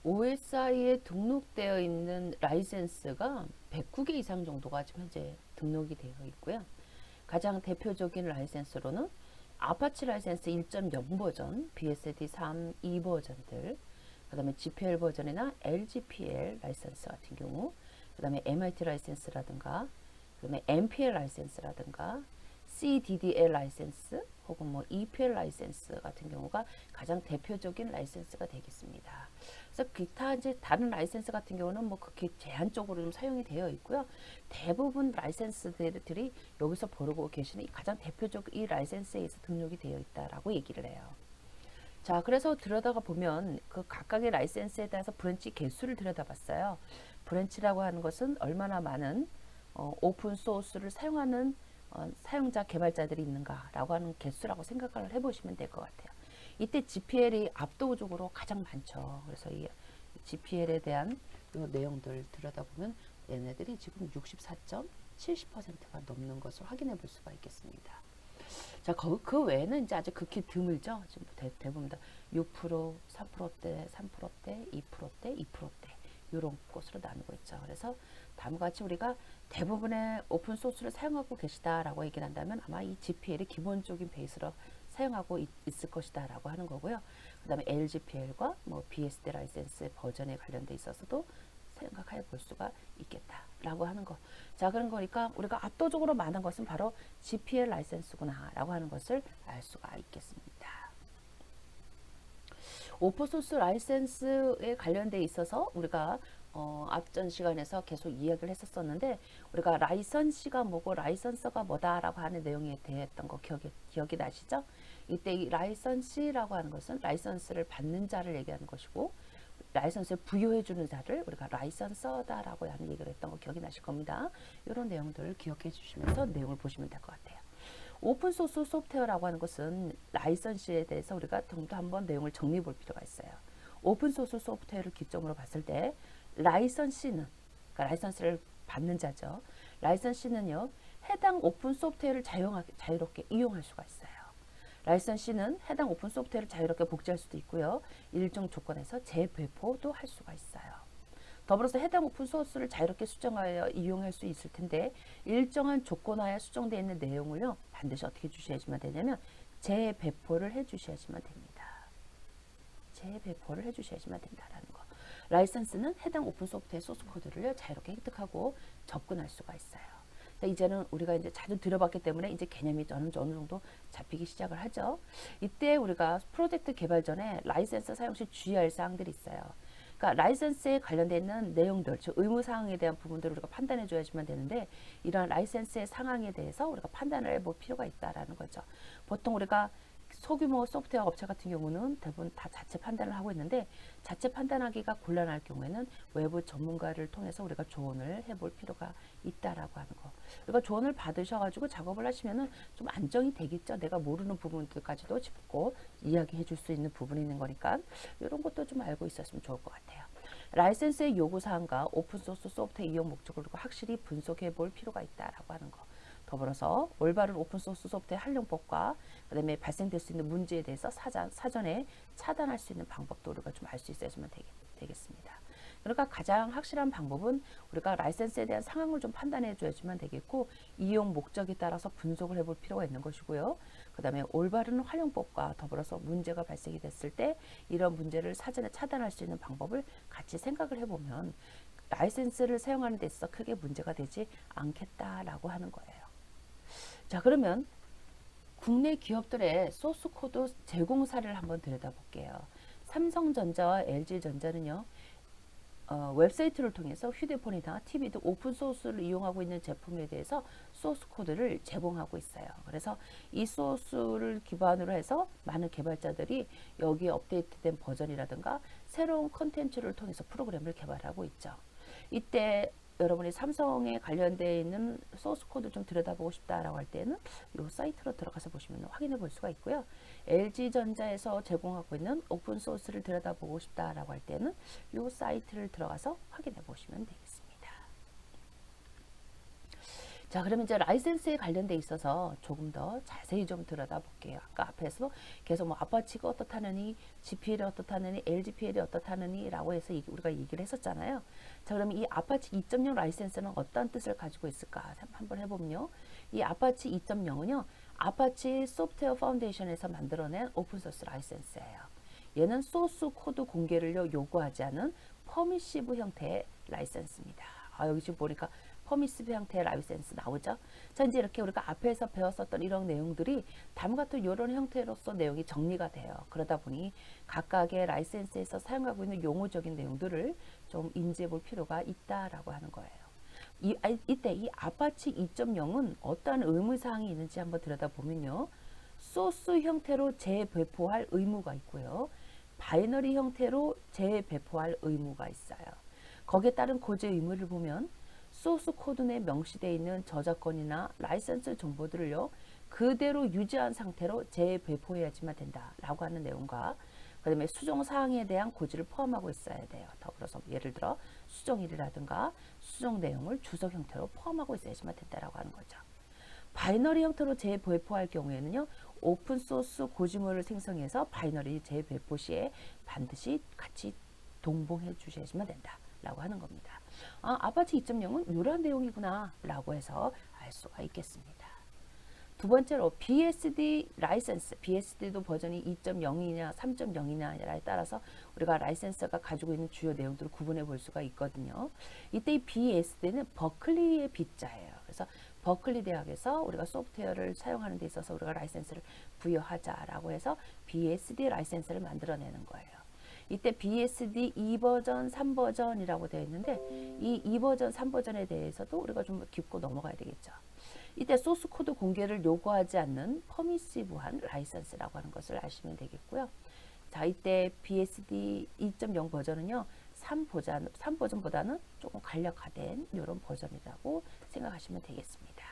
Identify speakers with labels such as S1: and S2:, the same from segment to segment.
S1: OSI에 등록되어 있는 라이센스가 109개 이상 정도가 지금 현재 등록이 되어 있고요. 가장 대표적인 라이센스로는 아파치 라이센스 1.0 버전, BSD 3, 2 버전들, 그 다음에 GPL 버전이나 LGPL 라이센스 같은 경우, 그 다음에 MIT 라이센스라든가, 그 다음에 MPL 라이센스라든가, CDDL 라이센스 혹은 뭐 EPL 라이센스 같은 경우가 가장 대표적인 라이센스가 되겠습니다. 그래서 기타 이제 다른 라이센스 같은 경우는 뭐 그렇게 제한적으로 좀 사용이 되어 있고요. 대부분 라이센스들이 여기서 보고 계시는 가장 대표적 이 라이센스에 의해서 등록이 되어 있다라고 얘기를 해요. 자, 그래서 들여다가 보면 그 각각의 라이센스에 대해서 브랜치 개수를 들여다봤어요. 브랜치라고 하는 것은 얼마나 많은 오픈 소스를 사용하는 사용자 개발자들이 있는가라고 하는 개수라고 생각을 해보시면 될 것 같아요. 이때 GPL이 압도적으로 가장 많죠. 그래서 이 GPL에 대한 이 내용들 들여다보면 얘네들이 지금 64.70%가 넘는 것을 확인해 볼 수가 있겠습니다. 자, 그 외에는 이제 아주 극히 드물죠. 지금 대부분 다 6%, 3%대, 3%대, 2%대, 2%대 이런 것으로 나누고 있죠. 그래서 다음과 같이 우리가 대부분의 오픈 소스를 사용하고 계시다라고 얘기를 한다면 아마 이 GPL이 기본적인 베이스로 사용하고 있을 것이다라고 하는 거고요. 그 다음에 LGPL과 뭐 BSD 라이센스 버전에 관련돼 있어서도 생각해 볼 수가 있겠다라고 하는 거. 자, 그런 거니까 우리가 압도적으로 많은 것은 바로 GPL 라이센스구나라고 하는 것을 알 수가 있겠습니다. 오픈소스 라이센스에 관련돼 있어서 우리가 앞전 시간에서 계속 이야기를 했었었는데 우리가 라이선시가 뭐고 라이선서가 뭐다라고 하는 내용에 대했던 거 기억이 나시죠? 이때 이 라이선시라고 하는 것은 라이선스를 받는 자를 얘기하는 것이고 라이선스를 부여해주는 자를 우리가 라이선서다라고 하는 얘기를 했던 거 기억이 나실 겁니다. 이런 내용들을 기억해 주시면서 내용을 보시면 될 것 같아요. 오픈소스 소프트웨어라고 하는 것은 라이선스에 대해서 우리가 좀 더 한번 내용을 정리해 볼 필요가 있어요. 오픈소스 소프트웨어를 기점으로 봤을 때 라이선스는 그러니까 라이선스를 받는 자죠. 라이선스는요 해당 오픈 소프트웨어를 자유롭게 이용할 수가 있어요. 라이선스는 해당 오픈 소프트웨어를 자유롭게 복제할 수도 있고요. 일정 조건에서 재배포도 할 수가 있어요. 더불어서 해당 오픈 소스를 자유롭게 수정하여 이용할 수 있을 텐데 일정한 조건하에 수정되어 있는 내용을요 반드시 어떻게 주셔야지만 되냐면 재배포를 해주셔야지만 됩니다. 재배포를 해주셔야지만 된다라는 거. 라이선스는 해당 오픈 소프트웨어 소스 코드를 자유롭게 획득하고 접근할 수가 있어요. 이제는 우리가 이제 자주 들어봤기 때문에 이제 개념이 어느 정도 잡히기 시작을 하죠. 이때 우리가 프로젝트 개발 전에 라이센스 사용 시 주의할 사항들이 있어요. 그러니까 라이센스에 관련되어 있는 내용들, 즉 의무사항에 대한 부분들을 우리가 판단해 줘야지만 되는데 이러한 라이센스의 상황에 대해서 우리가 판단을 해볼 필요가 있다라는 거죠. 보통 우리가 소규모 소프트웨어 업체 같은 경우는 대부분 다 자체 판단을 하고 있는데 자체 판단하기가 곤란할 경우에는 외부 전문가를 통해서 우리가 조언을 해볼 필요가 있다라고 하는 거. 우리가 조언을 받으셔가지고 작업을 하시면은 좀 안정이 되겠죠. 내가 모르는 부분들까지도 짚고 이야기해 줄 수 있는 부분이 있는 거니까 이런 것도 좀 알고 있었으면 좋을 것 같아요. 라이센스의 요구사항과 오픈소스 소프트웨어 이용 목적을 확실히 분석해 볼 필요가 있다라고 하는 거. 더불어서 올바른 오픈소스 소프트웨어 활용법과 그 다음에 발생될 수 있는 문제에 대해서 사전에 차단할 수 있는 방법도 우리가 좀 알 수 있어야지만 되겠습니다. 그러니까 가장 확실한 방법은 우리가 라이센스에 대한 상황을 좀 판단해 줘야지만 되겠고 이용 목적에 따라서 분석을 해볼 필요가 있는 것이고요. 그 다음에 올바른 활용법과 더불어서 문제가 발생이 됐을 때 이런 문제를 사전에 차단할 수 있는 방법을 같이 생각을 해보면 라이센스를 사용하는 데 있어서 크게 문제가 되지 않겠다라고 하는 거예요. 자, 그러면 국내 기업들의 소스 코드 제공사를 한번 들여다볼게요. 삼성전자와 LG전자는요. 웹사이트를 통해서 휴대폰이나 TV 등 오픈 소스를 이용하고 있는 제품에 대해서 소스 코드를 제공하고 있어요. 그래서 이 소스를 기반으로 해서 많은 개발자들이 여기에 업데이트된 버전이라든가 새로운 컨텐츠를 통해서 프로그램을 개발하고 있죠. 이때 여러분이 삼성에 관련되어 있는 소스 코드 좀 들여다보고 싶다라고 할 때는 이 사이트로 들어가서 보시면 확인해 볼 수가 있고요. LG전자에서 제공하고 있는 오픈 소스를 들여다보고 싶다라고 할 때는 이 사이트를 들어가서 확인해 보시면 되겠습니다. 자, 그러면 이제 라이센스에 관련돼 있어서 조금 더 자세히 좀 들여다볼게요. 아까 앞에서 계속 뭐 아파치가 어떻다느니, GPL이 어떻다느니, LGPL이 어떻다느니 라고 해서 우리가 얘기를 했었잖아요. 자, 그러면 이 아파치 2.0 라이센스는 어떤 뜻을 가지고 있을까? 한번 해보면요. 이 아파치 2.0은요. 아파치 소프트웨어 파운데이션에서 만들어낸 오픈소스 라이센스예요. 얘는 소스 코드 공개를 요구하지 않은 퍼미시브 형태의 라이센스입니다. 여기 지금 보니까 퍼미시브 형태의 라이센스 나오죠. 자, 이제 이렇게 우리가 앞에서 배웠었던 이런 내용들이 다음과 같은 이런 형태로서 내용이 정리가 돼요. 그러다 보니 각각의 라이센스에서 사용하고 있는 용어적인 내용들을 좀 인지해 볼 필요가 있다라고 하는 거예요. 이때 이 아파치 2.0은 어떠한 의무사항이 있는지 한번 들여다보면요. 소스 형태로 재배포할 의무가 있고요. 바이너리 형태로 재배포할 의무가 있어요. 거기에 따른 고지 의무를 보면 소스 코드 내에 명시되어 있는 저작권이나 라이센스 정보들을요. 그대로 유지한 상태로 재배포해야지만 된다라고 하는 내용과 그 다음에 수정 사항에 대한 고지를 포함하고 있어야 돼요. 더불어서 예를 들어 수정일이라든가 수정 내용을 주석 형태로 포함하고 있어야지만 된다라고 하는 거죠. 바이너리 형태로 재배포할 경우에는요. 오픈소스 고지물을 생성해서 바이너리 재배포 시에 반드시 같이 동봉해 주셔야지만 된다라고 하는 겁니다. 아파치 2.0은 이러한 내용이구나 라고 해서 알 수가 있겠습니다. 두 번째로 BSD 라이센스, BSD도 버전이 2.0이냐 3.0이냐에 따라서 우리가 라이센스가 가지고 있는 주요 내용들을 구분해 볼 수가 있거든요. 이때 이 BSD는 버클리의 B자예요. 그래서 버클리 대학에서 우리가 소프트웨어를 사용하는 데 있어서 우리가 라이센스를 부여하자라고 해서 BSD 라이센스를 만들어내는 거예요. 이때 BSD 2버전, 3버전이라고 되어 있는데 이 2버전, 3버전에 대해서도 우리가 좀 짚고 넘어가야 되겠죠. 이때 소스 코드 공개를 요구하지 않는 퍼미시브한 라이센스라고 하는 것을 아시면 되겠고요. 자, 이때 BSD 2.0 버전은요. 3버전보다는 조금 간략화된 이런 버전이라고 생각하시면 되겠습니다.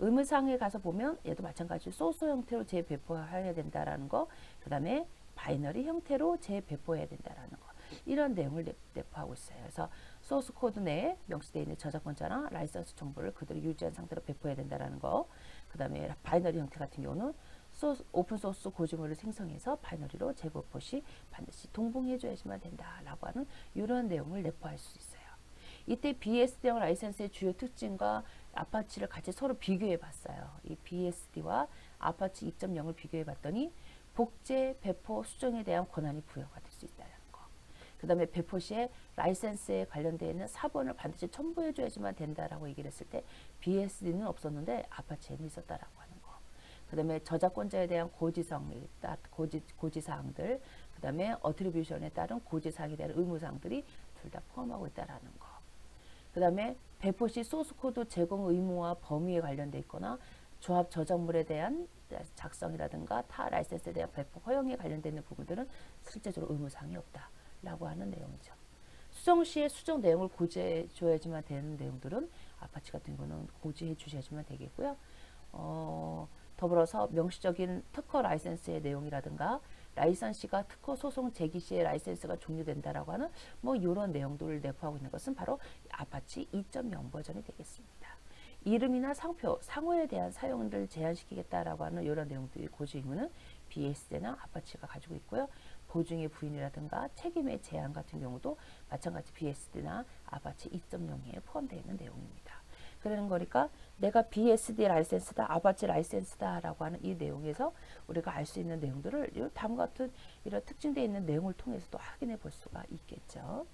S1: 의무사항에 가서 보면 얘도 마찬가지로 소스 형태로 재배포해야 된다라는 거, 그 다음에 바이너리 형태로 재배포해야 된다라는 거, 이런 내용을 내포하고 있어요. 그래서 소스 코드 내에 명시되어 있는 저작권자나 라이선스 정보를 그대로 유지한 상태로 배포해야 된다는 거. 그 다음에 바이너리 형태 같은 경우는 오픈소스 고지물을 생성해서 바이너리로 재배포 시 반드시 동봉해줘야지만 된다라고 하는 이런 내용을 내포할 수 있어요. 이때 BSD형 라이센스의 주요 특징과 아파치를 같이 서로 비교해 봤어요. 이 BSD와 아파치 2.0을 비교해 봤더니 복제, 배포, 수정에 대한 권한이 부여가 될 수 있다는 거. 그 다음에 배포 시에 라이센스에 관련되어 있는 사본을 반드시 첨부해 줘야지만 된다라고 얘기를 했을 때 BSD는 없었는데 아파치에는 있었다라고 하는 거. 그 다음에 저작권자에 대한 고지사항들, 그 다음에 어트리뷰션에 따른 고지사항에 대한 의무사항들이 둘 다 포함하고 있다라는 거. 그 다음에 배포 시 소스 코드 제공 의무와 범위에 관련돼 있거나 조합 저작물에 대한 작성이라든가 타 라이센스에 대한 배포 허용에 관련되어 있는 부분들은 실제적으로 의무사항이 없다라고 하는 내용이죠. 수정 시에 수정 내용을 고지해 줘야지만 되는 내용들은 아파치 같은 경우는 고지해 주셔야지만 되겠고요. 더불어서 명시적인 특허 라이센스의 내용이라든가 라이선시가 특허 소송 제기 시에 라이센스가 종료된다라고 하는 뭐 이런 내용들을 내포하고 있는 것은 바로 아파치 2.0 버전이 되겠습니다. 이름이나 상표, 상호에 대한 사용을 제한시키겠다라고 하는 이런 내용들이 고지 의무는 BSD나 아파치가 가지고 있고요. 보증의 부인이라든가 책임의 제한 같은 경우도 마찬가지 BSD나 아파치 2.0에 포함되어 있는 내용입니다. 그러는 거니까 내가 BSD 라이센스다, 아파치 라이센스다 라고 하는 이 내용에서 우리가 알 수 있는 내용들을 다음과 같은 이런 특징되어 있는 내용을 통해서도 확인해 볼 수가 있겠죠.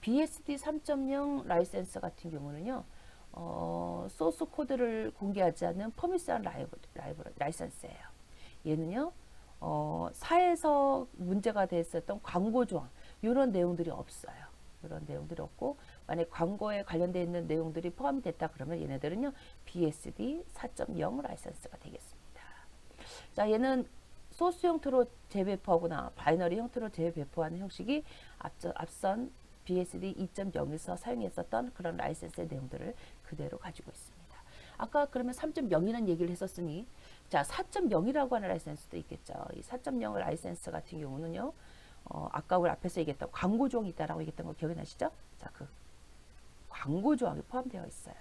S1: BSD 3.0 라이센스 같은 경우는요. 소스 코드를 공개하지 않는 퍼미시한 라이센스예요. 얘는요. 사에서 문제가 됐었던 광고 조항 이런 내용들이 없어요. 이런 내용들이 없고 만약 광고에 관련되어 있는 내용들이 포함이 됐다 그러면 얘네들은요. BSD 4.0 라이센스가 되겠습니다. 자, 얘는 소스 형태로 재배포하거나 바이너리 형태로 재배포하는 형식이 앞선 BSD 2.0에서 사용했었던 그런 라이센스의 내용들을 그대로 가지고 있습니다. 아까 그러면 3.0이라는 얘기를 했었으니 자 4.0이라고 하는 라이센스도 있겠죠. 이 4.0 라이센스 같은 경우는요. 아까 우리 앞에서 얘기했던 광고 조항이 있다라고 얘기했던 거 기억이 나시죠? 자, 그 광고 조항이 포함되어 있어요.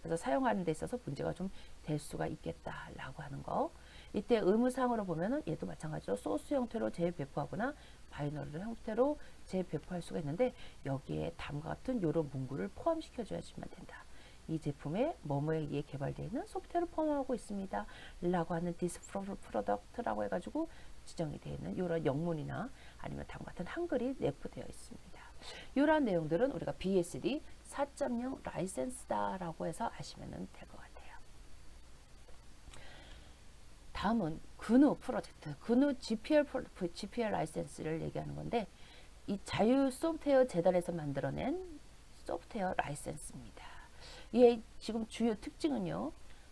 S1: 그래서 사용하는 데 있어서 문제가 좀 될 수가 있겠다라고 하는 거. 이때 의무사항으로 보면은 얘도 마찬가지로 소스 형태로 재배포하거나 바이너리 형태로 재배포할 수가 있는데 여기에 다음과 같은 요런 문구를 포함시켜 줘야지만 된다. 이 제품에 뭐뭐에 의해 개발되어 있는 소프트웨어를 포함하고 있습니다. 라고 하는 this product라고 해가지고 지정이 되어 있는 이런 영문이나 아니면 다음과 같은 한글이 내포되어 있습니다. 이러한 내용들은 우리가 BSD 4.0 라이센스다라고 해서 아시면 될 것 같아요. 다음은 GNU 프로젝트, GNU GPL 라이센스를 얘기하는 건데 이 자유 소프트웨어 재단에서 만들어낸 소프트웨어 라이센스입니다. 이의 지금 주요 특징은요.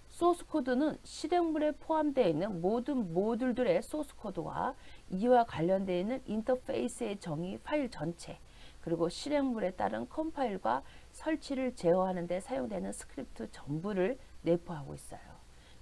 S1: 소스 코드는 실행물에 포함되어 있는 모든 모듈들의 소스 코드와 이와 관련되어 있는 인터페이스의 정의 파일 전체 그리고 실행물에 따른 컴파일과 설치를 제어하는 데 사용되는 스크립트 전부를 내포하고 있어요.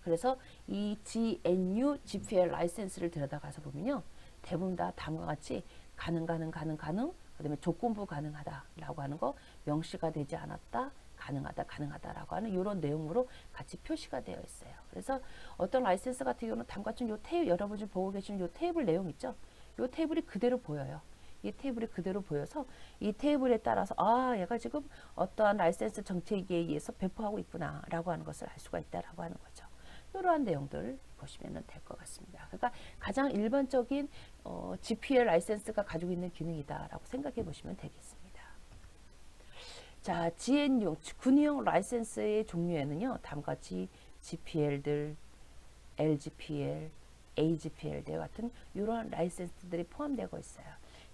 S1: 그래서 이 GNU GPL 라이센스를 들여다가서 보면요. 대부분 다 다음과 같이 가능, 그다음에 조건부 가능하다라고 하는 거 명시가 되지 않았다. 가능하다라고 하는 이런 내용으로 같이 표시가 되어 있어요. 그래서 어떤 라이센스 같은 경우는 다음과 같은 요 테이블 여러분이 보고 계시는 요 테이블 내용 있죠? 요 테이블이 그대로 보여요. 이 테이블이 그대로 보여서 이 테이블에 따라서 아 얘가 지금 어떠한 라이센스 정책에 의해서 배포하고 있구나라고 하는 것을 알 수가 있다라고 하는 거죠. 이러한 내용들 보시면 될 것 같습니다. 그러니까 가장 일반적인 GPL 라이센스가 가지고 있는 기능이다라고 생각해 보시면 되겠습니다. 자, GNU, 군용 라이센스의 종류에는요, 다음과 같이 GPL들, LGPL, AGPL 등 같은 이러한 라이센스들이 포함되고 있어요.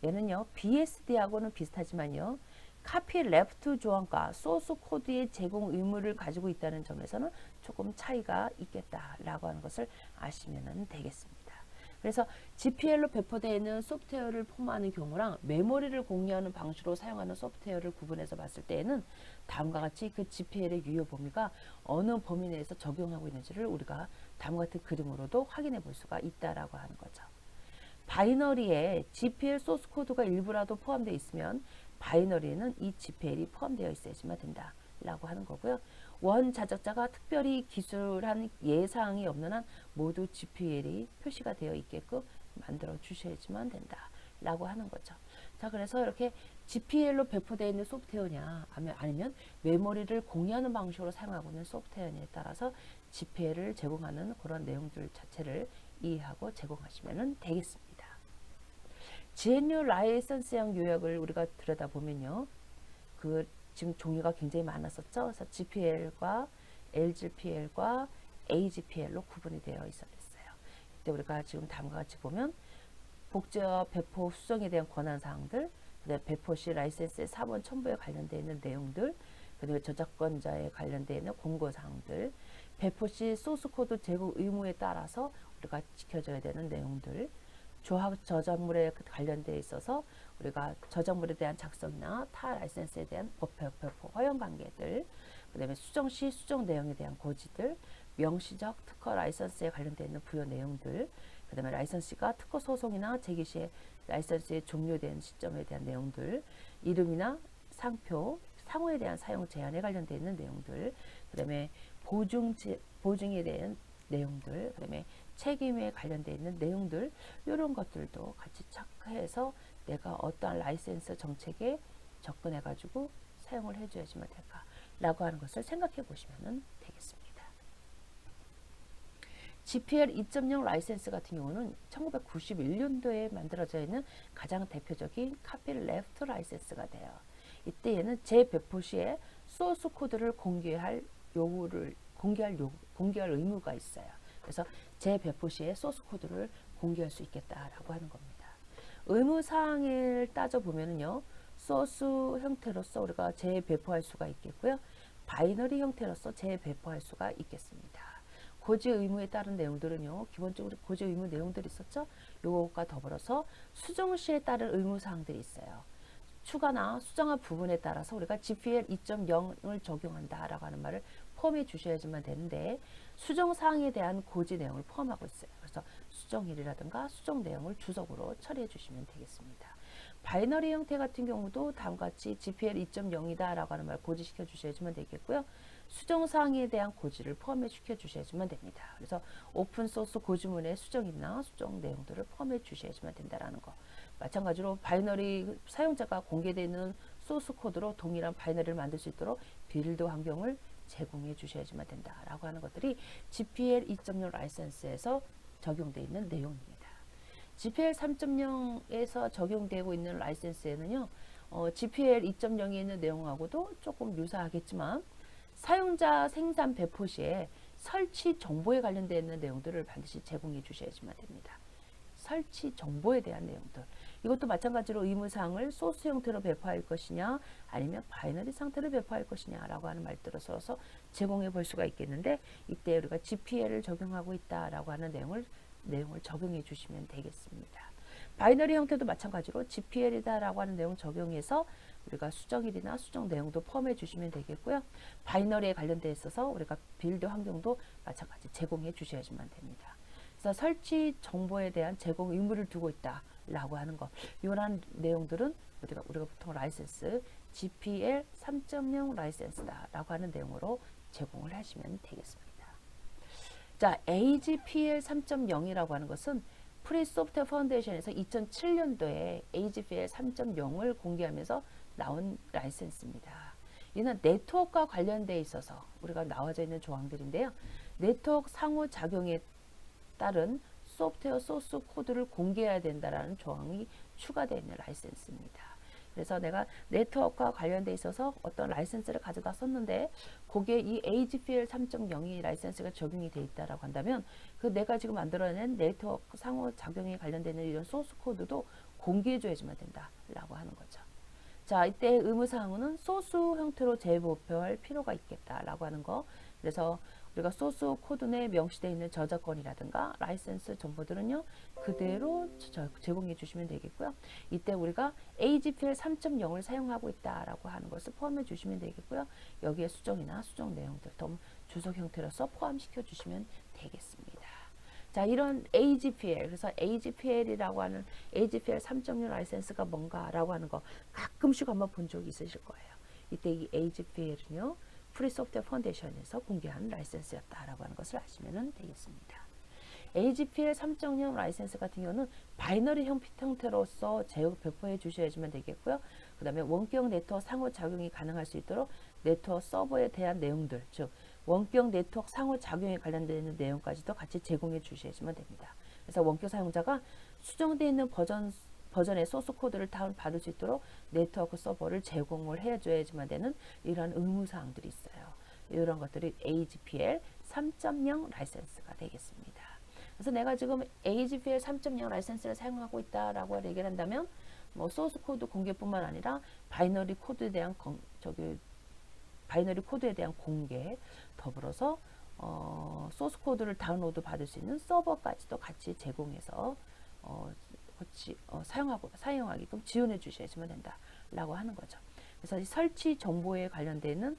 S1: 얘는요, BSD하고는 비슷하지만요, 카피 레프트 조항과 소스 코드의 제공 의무를 가지고 있다는 점에서는 조금 차이가 있겠다라고 하는 것을 아시면 되겠습니다. 그래서 GPL로 배포되어 있는 소프트웨어를 포함하는 경우랑 메모리를 공유하는 방식으로 사용하는 소프트웨어를 구분해서 봤을 때에는 다음과 같이 그 GPL의 유효 범위가 어느 범위 내에서 적용하고 있는지를 우리가 다음과 같은 그림으로도 확인해 볼 수가 있다라고 하는 거죠. 바이너리에 GPL 소스 코드가 일부라도 포함되어 있으면 바이너리에는 이 GPL이 포함되어 있어야지만 된다 라고 하는 거고요. 원 자적자가 특별히 기술한 예사항이 없는 한 모두 GPL이 표시가 되어 있게끔 만들어 주셔야지만 된다 라고 하는 거죠. 자, 그래서 이렇게 GPL로 배포되어 있는 소프트웨어냐 아니면 메모리를 공유하는 방식으로 사용하고 있는 소프트웨어냐에 따라서 GPL을 제공하는 그런 내용들 자체를 이해하고 제공하시면 되겠습니다. GNU 라이선스형 요약을 우리가 들여다보면요. 지금 종류가 굉장히 많았었죠. 그래서 GPL과 LGPL과 AGPL로 구분이 되어 있었어요. 이때 우리가 지금 다음과 같이 보면 복제와 배포 수정에 대한 권한사항들, 그다음에 배포 시 라이센스의 사본 첨부에 관련되어 있는 내용들, 그다음에 저작권자에 관련되어 있는 공고사항들, 배포 시 소스코드 제공 의무에 따라서 우리가 지켜져야 되는 내용들, 조합 저작물에 관련되어 있어서 우리가 저작물에 대한 작성이나 타 라이센스에 대한 법표 허용 관계들, 그다음에 수정 시 수정 내용에 대한 고지들, 명시적 특허 라이센스에 관련되어 있는 부여 내용들, 그다음에 라이선스가 특허 소송이나 제기 시에 라이선스의 종료된 시점에 대한 내용들, 이름이나 상표, 상호에 대한 사용 제한에 관련되어 있는 내용들, 그다음에 보증에 대한 내용들, 그다음에 책임에 관련되어 있는 내용들, 이런 것들도 같이 체크해서 내가 어떠한 라이센스 정책에 접근해 가지고 사용을 해줘야지만 될까라고 하는 것을 생각해 보시면 되겠습니다. GPL 2.0 라이센스 같은 경우는 1991년도에 만들어져 있는 가장 대표적인 카피 레프트 라이센스가 돼요. 이때 얘는 재배포 시에 소스 코드를 공개할 의무가 있어요. 그래서 재배포 시에 소스 코드를 공개할 수 있겠다라고 하는 겁니다. 의무 사항을 따져보면요. 소스 형태로서 우리가 재배포할 수가 있겠고요. 바이너리 형태로서 재배포할 수가 있겠습니다. 고지 의무에 따른 내용들은요. 기본적으로 고지 의무 내용들이 있었죠. 요것과 더불어서 수정 시에 따른 의무 사항들이 있어요. 추가나 수정한 부분에 따라서 우리가 GPL 2.0을 적용한다라고 하는 말을 포함해 주셔야지만 되는데 수정 사항에 대한 고지 내용을 포함하고 있어요. 그래서 수정일이라든가 수정 내용을 주석으로 처리해 주시면 되겠습니다. 바이너리 형태 같은 경우도 다음과 같이 GPL 2.0이다 라고 하는 말 고지시켜 주셔야지만 되겠고요. 수정사항에 대한 고지를 포함해 시켜 주셔야지만 됩니다. 그래서 오픈소스 고지문에 수정이나 수정 내용들을 포함해 주셔야지만 된다라는 거. 마찬가지로 바이너리 사용자가 공개되어 있는 소스 코드로 동일한 바이너리를 만들 수 있도록 빌드 환경을 제공해 주셔야지만 된다라고 하는 것들이 GPL 2.0 라이선스에서 적용되어 있는 내용입니다. GPL 3.0에서 적용되고 있는 라이선스에는요, GPL 2.0에 있는 내용하고도 조금 유사하겠지만 사용자 생산 배포 시에 설치 정보에 관련되어 있는 내용들을 반드시 제공해 주셔야지만 됩니다. 설치 정보에 대한 내용들. 이것도 마찬가지로 의무사항을 소스 형태로 배포할 것이냐 아니면 바이너리 상태로 배포할 것이냐 라고 하는 말들을 써서 제공해 볼 수가 있겠는데, 이때 우리가 GPL을 적용하고 있다라고 하는 내용을 적용해 주시면 되겠습니다. 바이너리 형태도 마찬가지로 GPL이다라고 하는 내용 적용해서 우리가 수정일이나 수정 내용도 포함해 주시면 되겠고요. 바이너리에 관련되어 있어서 우리가 빌드 환경도 마찬가지 제공해 주셔야지만 됩니다. 그래서 설치 정보에 대한 제공 의무를 두고 있다라고 하는 것, 이런 내용들은 우리가 보통 라이센스 GPL 3.0 라이센스다라고 하는 내용으로 제공을 하시면 되겠습니다. 자, AGPL 3.0이라고 하는 것은 프리 소프트웨어 파운데이션에서 2007년도에 AGPL 3.0을 공개하면서 나온 라이센스입니다. 이는 네트워크와 관련되어 있어서 우리가 나와져 있는 조항들인데요. 네트워크 상호작용에 따른 소프트웨어 소스 코드를 공개해야 된다라는 조항이 추가되어 있는 라이센스입니다. 그래서 내가 네트워크와 관련돼 있어서 어떤 라이센스를 가져다 썼는데 거기에 이 AGPL 3.0이 라이센스가 적용이 돼 있다라고 한다면 그 내가 지금 만들어낸 네트워크 상호작용에 관련되는 이런 소스 코드도 공개해 줘야지만 된다라고 하는 거죠. 자, 이때 의무사항은 소스 형태로 재배포할 필요가 있겠다라고 하는 거. 그래서 우리가 소스 코드 내에 명시되어 있는 저작권이라든가 라이센스 정보들은요, 그대로 제공해 주시면 되겠고요. 이때 우리가 AGPL 3.0을 사용하고 있다라고 하는 것을 포함해 주시면 되겠고요. 여기에 수정이나 수정 내용들, 주석 형태로서 포함시켜 주시면 되겠습니다. 자, 이런 AGPL, 그래서 AGPL이라고 하는 AGPL 3.0 라이센스가 뭔가라고 하는 거 가끔씩 한번 본 적이 있으실 거예요. 이때 이 AGPL은요, 프리 소프트웨어 파운데이션에서 공개한 라이센스였다라고 하는 것을 아시면 되겠습니다. AGPL 3.0 라이센스 같은 경우는 바이너리 형태로서 배포해 주셔야지만 되겠고요. 그 다음에 원격 네트워크 상호작용이 가능할 수 있도록 네트워크 서버에 대한 내용들, 즉 원격 네트워크 상호작용에 관련되는 내용까지도 같이 제공해 주셔야지만 됩니다. 그래서 원격 사용자가 수정되어 있는 버전의 소스 코드를 다운받을 수 있도록 네트워크 서버를 제공을 해줘야지만 되는 이러한 의무사항들이 있어요. 이런 것들이 AGPL 3.0 라이센스가 되겠습니다. 그래서 내가 지금 AGPL 3.0 라이센스를 사용하고 있다라고 얘기를 한다면 소스 코드 공개뿐만 아니라 바이너리 코드에 대한 공개, 더불어서 소스 코드를 다운로드 받을 수 있는 서버까지도 같이 제공해서 사용하게끔 지원해 주셔야지만 된다라고 하는 거죠. 그래서 설치 정보에 관련되는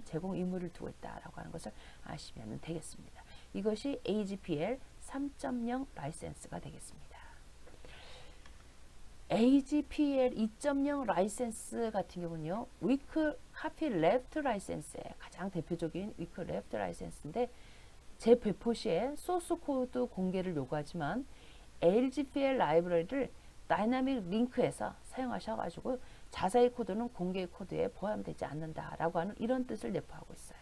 S1: 제공 의무를 두고 있다라고 하는 것을 아시면 되겠습니다. 이것이 AGPL 3.0 라이센스가 되겠습니다. AGPL 2.0 라이센스 같은 경우는요, Weak Copy Left 라이센스의 가장 대표적인 Weak Left 라이센스인데, 재배포 시에 소스 코드 공개를 요구하지만 AGPL 라이브러리를 다이나믹 링크해서 사용하셔가지고 자사의 코드는 공개 코드에 포함되지 않는다라고 하는 이런 뜻을 내포하고 있어요.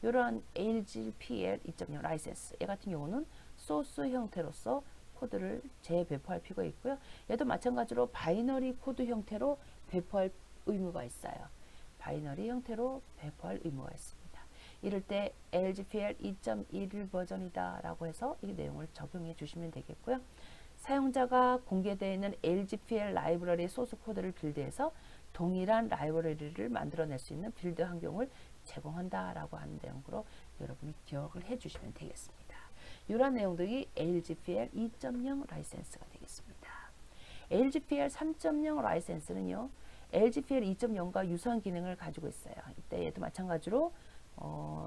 S1: 이런 AGPL 2.0 라이센스 얘 같은 경우는 소스 형태로서 코드를 재배포할 필요가 있고요. 얘도 마찬가지로 바이너리 코드 형태로 배포할 의무가 있어요. 바이너리 형태로 배포할 의무가 있습니다. 이럴 때 LGPL 2.1 버전이다 라고 해서 이 내용을 적용해 주시면 되겠고요. 사용자가 공개되어 있는 LGPL 라이브러리 소스 코드를 빌드해서 동일한 라이브러리를 만들어낼 수 있는 빌드 환경을 제공한다라고 하는 내용으로 여러분이 기억을 해주시면 되겠습니다. 이런 내용들이 LGPL 2.0 라이센스가 되겠습니다. LGPL 3.0 라이센스는요, LGPL 2.0과 유사한 기능을 가지고 있어요. 이때 얘도 마찬가지로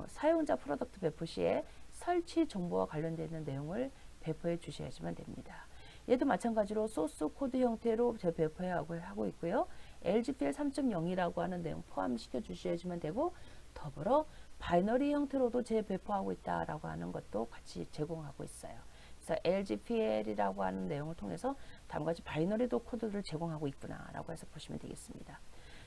S1: 사용자 프로덕트 배포 시에 설치 정보와 관련되는 내용을 배포해 주셔야지만 됩니다. 얘도 마찬가지로 소스 코드 형태로 배포하고 있고요. LGPL 3.0이라고 하는 내용 포함시켜 주셔야지만 되고, 더불어 바이너리 형태로도 재배포하고 있다라고 하는 것도 같이 제공하고 있어요. 그래서 LGPL이라고 하는 내용을 통해서 다음과 같이 바이너리도 코드를 제공하고 있구나라고 해서 보시면 되겠습니다.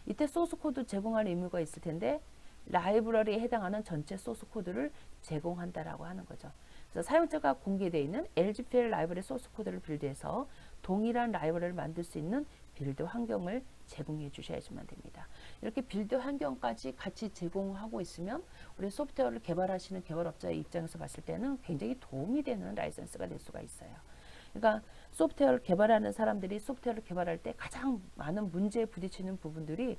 S1: 이때 소스 코드 제공할 의무가 있을 텐데 라이브러리에 해당하는 전체 소스 코드를 제공한다라고 하는 거죠. 그래서 사용자가 공개되어 있는 LGPL 라이브러리 소스 코드를 빌드해서 동일한 라이브러리를 만들 수 있는 빌드 환경을 제공해 주셔야지만 됩니다. 이렇게 빌드 환경까지 같이 제공하고 있으면 우리 소프트웨어를 개발하시는 개발업자의 입장에서 봤을 때는 굉장히 도움이 되는 라이선스가 될 수가 있어요. 그러니까 소프트웨어를 개발하는 사람들이 소프트웨어를 개발할 때 가장 많은 문제에 부딪히는 부분들이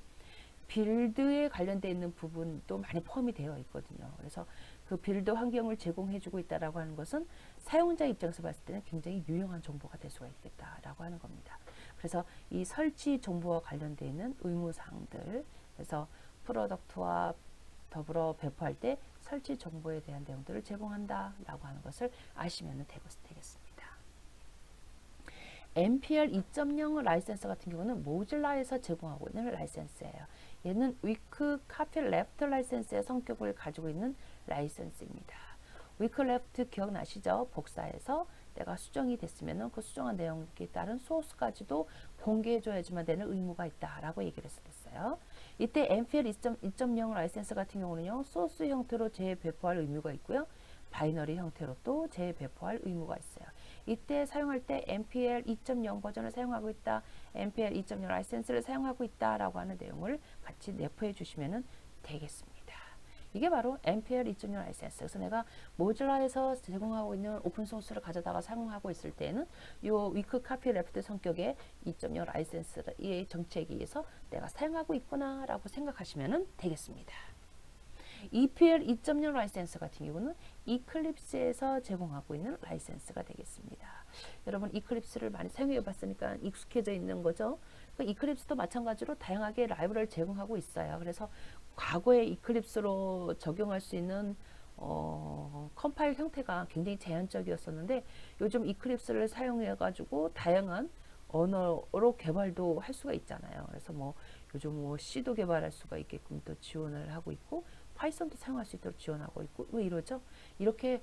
S1: 빌드에 관련되어 있는 부분도 많이 포함이 되어 있거든요. 그래서 그 빌드 환경을 제공해주고 있다라고 하는 것은 사용자 입장에서 봤을 때는 굉장히 유용한 정보가 될 수가 있겠다라고 하는 겁니다. 그래서 이 설치 정보와 관련되어 있는 의무사항들, 그래서 프로덕트와 더불어 배포할 때 설치 정보에 대한 내용들을 제공한다라고 하는 것을 아시면 되겠습니다. MPL 2.0 라이센스 같은 경우는 모질라에서 제공하고 있는 라이센스예요. 얘는 위크 카피 레프트 라이센스의 성격을 가지고 있는 라이센스입니다. 위크 레프트 기억나시죠? 복사해서 내가 수정이 됐으면 그 수정한 내용에 따른 소스까지도 공개해줘야지만 되는 의무가 있다라고 얘기를 했었어요. 이때 MPL 2.0 라이센스 같은 경우는요, 소스 형태로 재배포할 의무가 있고요, 바이너리 형태로 또 재배포할 의무가 있어요. 이때 사용할 때 MPL 2.0 버전을 사용하고 있다, MPL 2.0 라이센스를 사용하고 있다라고 하는 내용을 같이 내포해 주시면 되겠습니다. 이게 바로 MPL 2.0 라이센스. 그래서 내가 모질라에서 제공하고 있는 오픈소스를 가져다가 사용하고 있을 때는 이 위크 카피 레프트 성격의 2.0 라이센스의 정책에 의해서 내가 사용하고 있구나라고 생각하시면 되겠습니다. EPL 2.0 라이센스 같은 경우는 이클립스에서 제공하고 있는 라이센스가 되겠습니다. 여러분 이클립스를 많이 사용해 봤으니까 익숙해져 있는 거죠. 그 이클립스도 마찬가지로 다양하게 라이브러리를 제공하고 있어요. 그래서 과거에 이클립스로 적용할 수 있는 컴파일 형태가 굉장히 제한적이었었는데 요즘 이클립스를 사용해 가지고 다양한 언어로 개발도 할 수가 있잖아요. 그래서 뭐 요즘 뭐 C도 개발할 수가 있게끔 또 지원을 하고 있고 파이썬도 사용할 수 있도록 지원하고 있고 왜 이러죠? 이렇게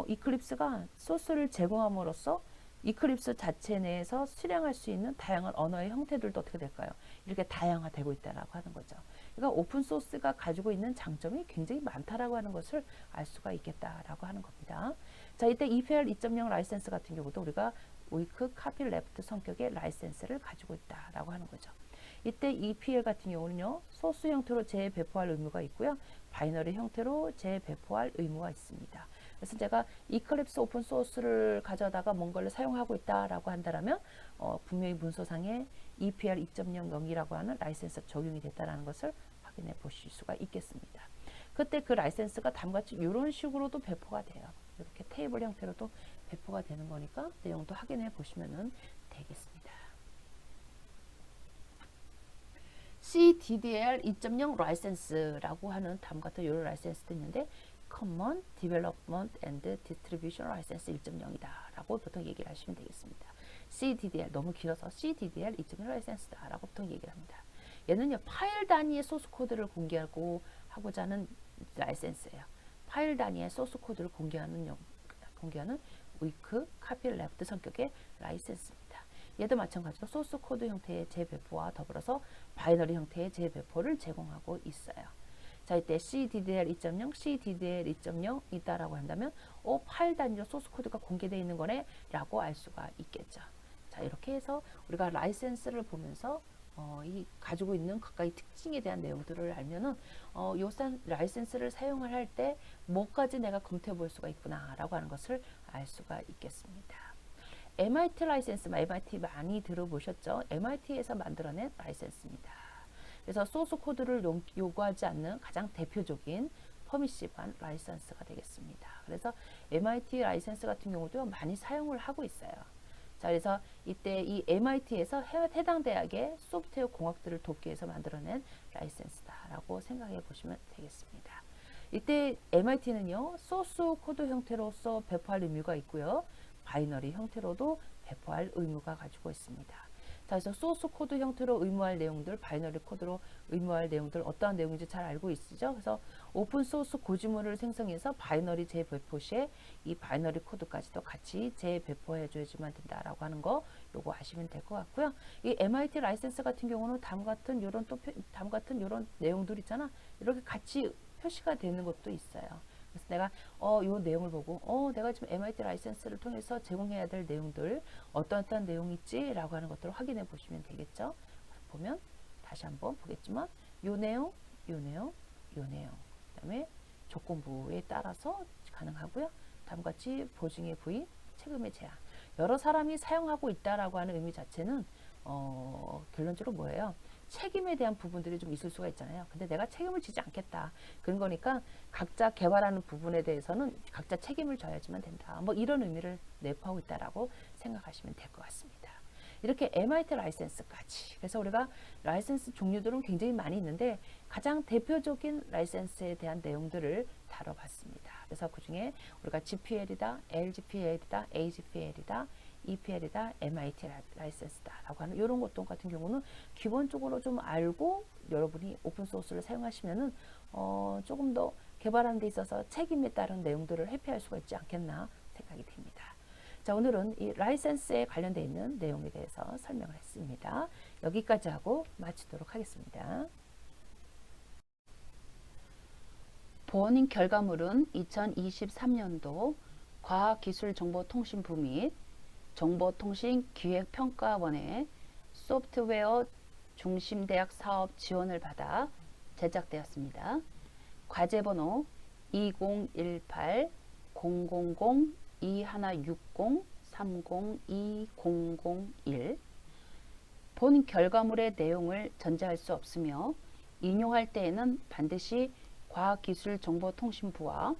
S1: 이클립스가 소스를 제공함으로써 이클립스 자체 내에서 수량할 수 있는 다양한 언어의 형태들도 어떻게 될까요? 이렇게 다양화되고 있다라고 하는 거죠. 그러니까 오픈 소스가 가지고 있는 장점이 굉장히 많다라고 하는 것을 알 수가 있겠다라고 하는 겁니다. 자, 이때 EPL 2.0 라이센스 같은 경우도 우리가 위크 카피 레프트 성격의 라이센스를 가지고 있다라고 하는 거죠. 이때 EPL 같은 경우는요, 소스 형태로 재배포할 의무가 있고요, 바이너리 형태로 재배포할 의무가 있습니다. 그래서 제가 이클립스 오픈 소스를 가져다가 뭔가를 사용하고 있다라고 한다면 분명히 문서상에 EPL 2.0이라고 하는 라이센스 적용이 됐다라는 것을 확인해 보실 수가 있겠습니다. 그때 그 라이센스가 다음과 같이 이런 식으로도 배포가 돼요. 이렇게 테이블 형태로도 배포가 되는 거니까 내용도 확인해 보시면 되겠습니다. CDDL 2.0 라이센스라고 하는 다음과 같은 이런 라이센스도 있는데 Common Development and Distribution License 1.0이다 라고 보통 얘기를 하시면 되겠습니다. CDDL 너무 길어서 CDDL 2.0 라이센스다 라고 보통 얘기를 합니다. 얘는요 파일 단위의 소스 코드를 공개하고 하고자 하는 라이센스예요. 파일 단위의 소스 코드를 공개하는 위크 카피 레프트 성격의 라이센스입니다. 얘도 마찬가지로 소스 코드 형태의 재배포와 더불어서 바이너리 형태의 재배포를 제공하고 있어요. 자, 이때 CDDL 2.0, CDDL 2.0 있다라고 한다면 파일 단위로 소스 코드가 공개되어 있는 거네 라고 알 수가 있겠죠. 자, 이렇게 해서 우리가 라이센스를 보면서 이 가지고 있는 각각의 특징에 대한 내용들을 알면은 요 라이센스를 사용을 할 때 뭐까지 내가 검토해 볼 수가 있구나 라고 하는 것을 알 수가 있겠습니다. MIT 라이센스, MIT 많이 들어보셨죠? MIT에서 만들어낸 라이센스입니다. 그래서 소스 코드를 요구하지 않는 가장 대표적인 퍼미시브한 라이센스가 되겠습니다. 그래서 MIT 라이센스 같은 경우도 많이 사용을 하고 있어요. 자, 그래서 이때 이 MIT에서 해당 대학의 소프트웨어 공학들을 돕기 위해서 만들어낸 라이센스다라고 생각해 보시면 되겠습니다. 이때 MIT는요, 소스 코드 형태로서 배포할 의무가 있고요, 바이너리 형태로도 배포할 의무가 가지고 있습니다. 자, 그래서 소스 코드 형태로 의무할 내용들, 바이너리 코드로 의무할 내용들 어떠한 내용인지 잘 알고 있으죠? 그래서 오픈 소스 고지문을 생성해서 바이너리 재배포 시에 이 바이너리 코드까지도 같이 재배포해 줘야지만 된다라고 하는 거 요거 아시면 될 것 같고요. 이 MIT 라이센스 같은 경우는 다음 같은 요런 내용들 있잖아. 이렇게 같이 표시가 되는 것도 있어요. 그래서 내가 요 내용을 보고 내가 지금 MIT 라이센스를 통해서 제공해야 될 내용들 어떤 내용이 있지라고 하는 것들을 확인해 보시면 되겠죠. 보면 다시 한번 보겠지만 요 내용, 요 내용, 요 내용 그다음에 조건부에 따라서 가능하고요. 다음과 같이 보증의 부의, 책임의 제한 여러 사람이 사용하고 있다라고 하는 의미 자체는 결론적으로 뭐예요? 책임에 대한 부분들이 좀 있을 수가 있잖아요. 근데 내가 책임을 지지 않겠다. 그런 거니까 각자 개발하는 부분에 대해서는 각자 책임을 져야지만 된다. 뭐 이런 의미를 내포하고 있다라고 생각하시면 될 것 같습니다. 이렇게 MIT 라이센스까지. 그래서 우리가 라이센스 종류들은 굉장히 많이 있는데 가장 대표적인 라이센스에 대한 내용들을 다뤄봤습니다. 그래서 그 중에 우리가 GPL이다, LGPL이다, AGPL이다, EPL이다, MIT 라이센스다라고 하는 이런 것들 같은 경우는 기본적으로 좀 알고 여러분이 오픈소스를 사용하시면은 조금 더 개발하는 데 있어서 책임에 따른 내용들을 회피할 수가 있지 않겠나 생각이 됩니다. 자, 오늘은 이 라이센스에 관련되어 있는 내용에 대해서 설명을 했습니다. 여기까지 하고 마치도록 하겠습니다. 보어닝 결과물은 2023년도 과학기술정보통신부 및 정보통신기획평가원의 소프트웨어 중심대학 사업 지원을 받아 제작되었습니다. 과제번호 2018-002160-302001 본 결과물의 내용을 전제할 수 없으며 인용할 때에는 반드시 과학기술정보통신부와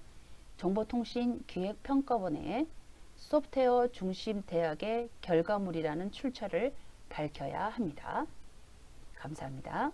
S1: 정보통신기획평가원의 소프트웨어 중심 대학의 결과물이라는 출처를 밝혀야 합니다. 감사합니다.